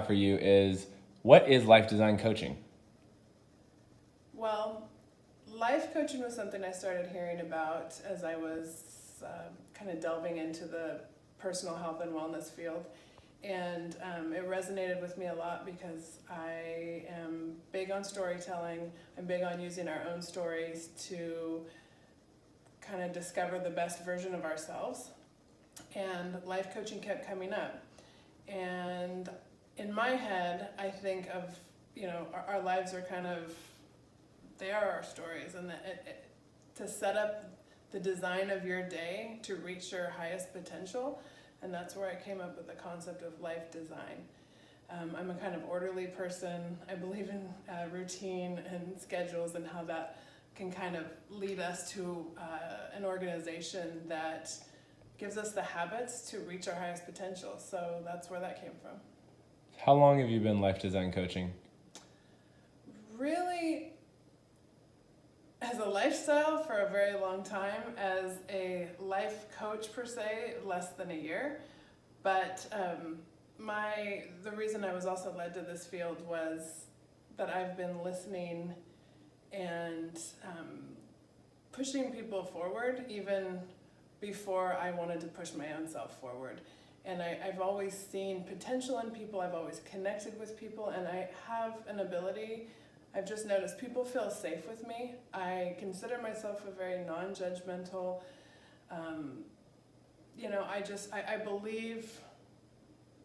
for you is, what is life design coaching? Well, life coaching was something I started hearing about as I was kind of delving into the personal health and wellness field. And it resonated with me a lot because I am big on storytelling. I'm big on using our own stories to kind of discover the best version of ourselves. And life coaching kept coming up. And in my head, I think of, our lives are they are our stories. And to set up the design of your day to reach your highest potential. And that's where I came up with the concept of life design. I'm a kind of orderly person. I believe in routine and schedules and how that can kind of lead us to an organization that gives us the habits to reach our highest potential. So that's where that came from. How long have you been life design coaching? Really, as a lifestyle for a very long time. As a life coach per se, less than a year. But the reason I was also led to this field was that I've been listening and pushing people forward even before I wanted to push my own self forward. And I've always seen potential in people, I've always connected with people, and I have an ability. I've just noticed people feel safe with me. I consider myself a very non-judgmental, I believe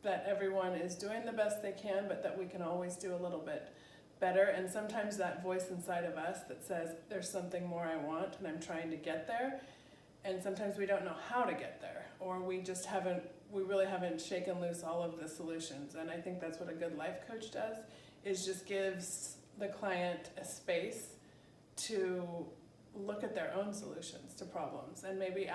that everyone is doing the best they can, but that we can always do a little bit better. And sometimes that voice inside of us that says, there's something more I want and I'm trying to get there. And sometimes we don't know how to get there, or we really haven't shaken loose all of the solutions. And I think that's what a good life coach does, is just gives the client a space to look at their own solutions to problems, and maybe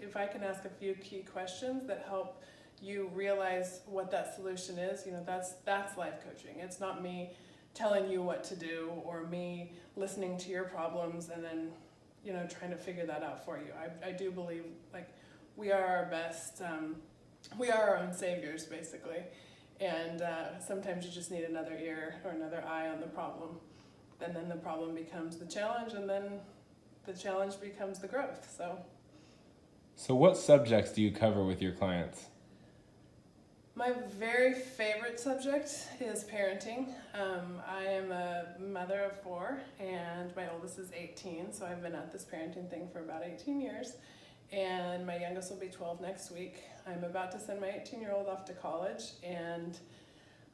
if I can ask a few key questions that help you realize what that solution is. That's life coaching. It's not me telling you what to do or me listening to your problems and then trying to figure that out for you. I do believe we are our best, we are our own saviors basically, and sometimes you just need another ear or another eye on the problem, and then the problem becomes the challenge, and then the challenge becomes the growth. So what subjects do you cover with your clients? My very favorite subject is parenting. I am a mother of 4, and my oldest is 18, so I've been at this parenting thing for about 18 years, and my youngest will be 12 next week. I'm about to send my 18-year-old off to college, and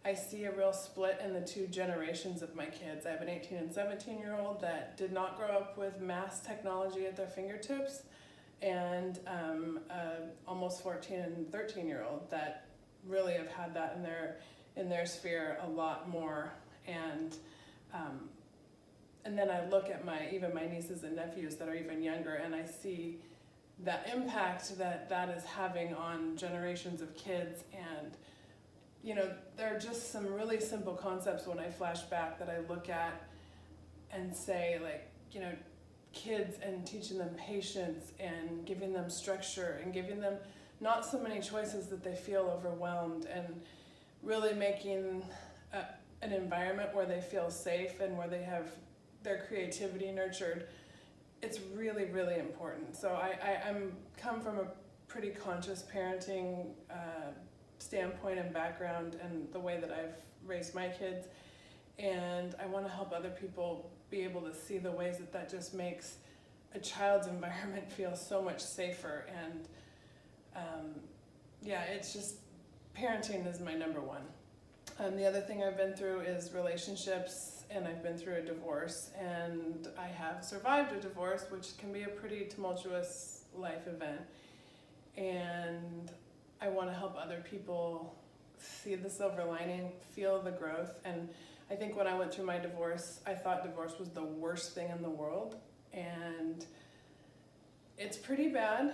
I see a real split in the 2 generations of my kids. I have an 18 and 17-year-old that did not grow up with mass technology at their fingertips, and almost 14 and 13-year-old that really have had that in their sphere a lot more. And then I look at my nieces and nephews that are even younger, and I see that impact that is having on generations of kids. And there are just some really simple concepts when I flash back that I look at and say, kids, and teaching them patience and giving them structure and giving them not so many choices that they feel overwhelmed, and really making an environment where they feel safe and where they have their creativity nurtured. It's really, really important. So I'm come from a pretty conscious parenting standpoint and background, and the way that I've raised my kids, and I want to help other people be able to see the ways that just makes a child's environment feel so much safer. And it's just, parenting is my number one. The other thing I've been through is relationships, and I've been through a divorce, and I have survived a divorce, which can be a pretty tumultuous life event. And I want to help other people see the silver lining, feel the growth. And I think when I went through my divorce, I thought divorce was the worst thing in the world, and it's pretty bad,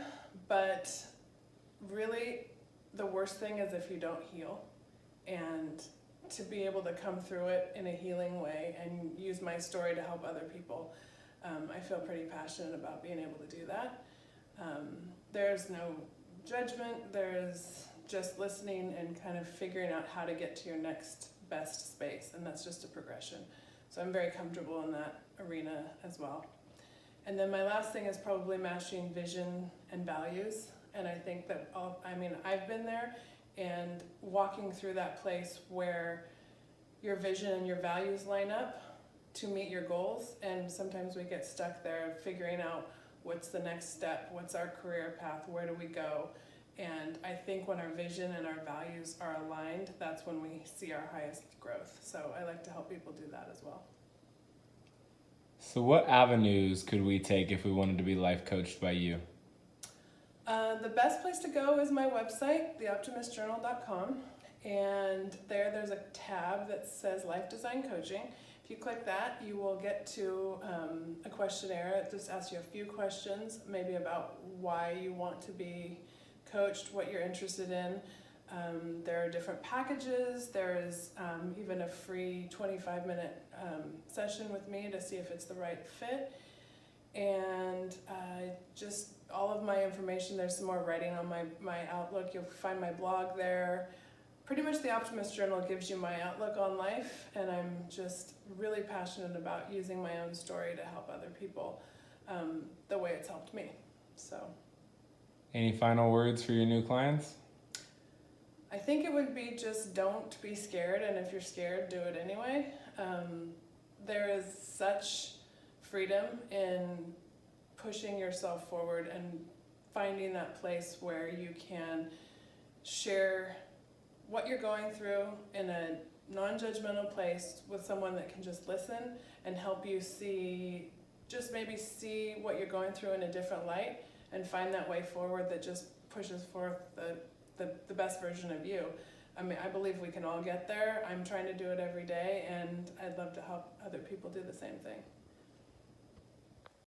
but really the worst thing is if you don't heal. And to be able to come through it in a healing way and use my story to help other people, I feel pretty passionate about being able to do that. There's no judgment, there's just listening and kind of figuring out how to get to your next best space, and that's just a progression. So I'm very comfortable in that arena as well. And then my last thing is probably matching vision and values, and I think that I've been there, and walking through that place where your vision and your values line up to meet your goals, and sometimes we get stuck there figuring out what's the next step, what's our career path, where do we go. And I think when our vision and our values are aligned, that's when we see our highest growth. So I like to help people do that as well. So what avenues could we take if we wanted to be life coached by you? The best place to go is my website, theoptimistjournal.com, and there's a tab that says Life Design Coaching. If you click that, you will get to a questionnaire. It just asks you a few questions, maybe about why you want to be coached, what you're interested in. There are different packages. There is even a free 25-minute session with me to see if it's the right fit. And just all of my information, there's some more writing on my Outlook. You'll find my blog there. Pretty much the Optimist Journal gives you my outlook on life, and I'm just really passionate about using my own story to help other people the way it's helped me. So, Any final words for your new clients? I think it would be just don't be scared, and if you're scared, do it anyway. There is such freedom in pushing yourself forward and finding that place where you can share what you're going through in a non-judgmental place with someone that can just listen and help you see what you're going through in a different light, and find that way forward that just pushes forth the best version of you. I mean, I believe we can all get there. I'm trying to do it every day, and I'd love to help other people do the same thing.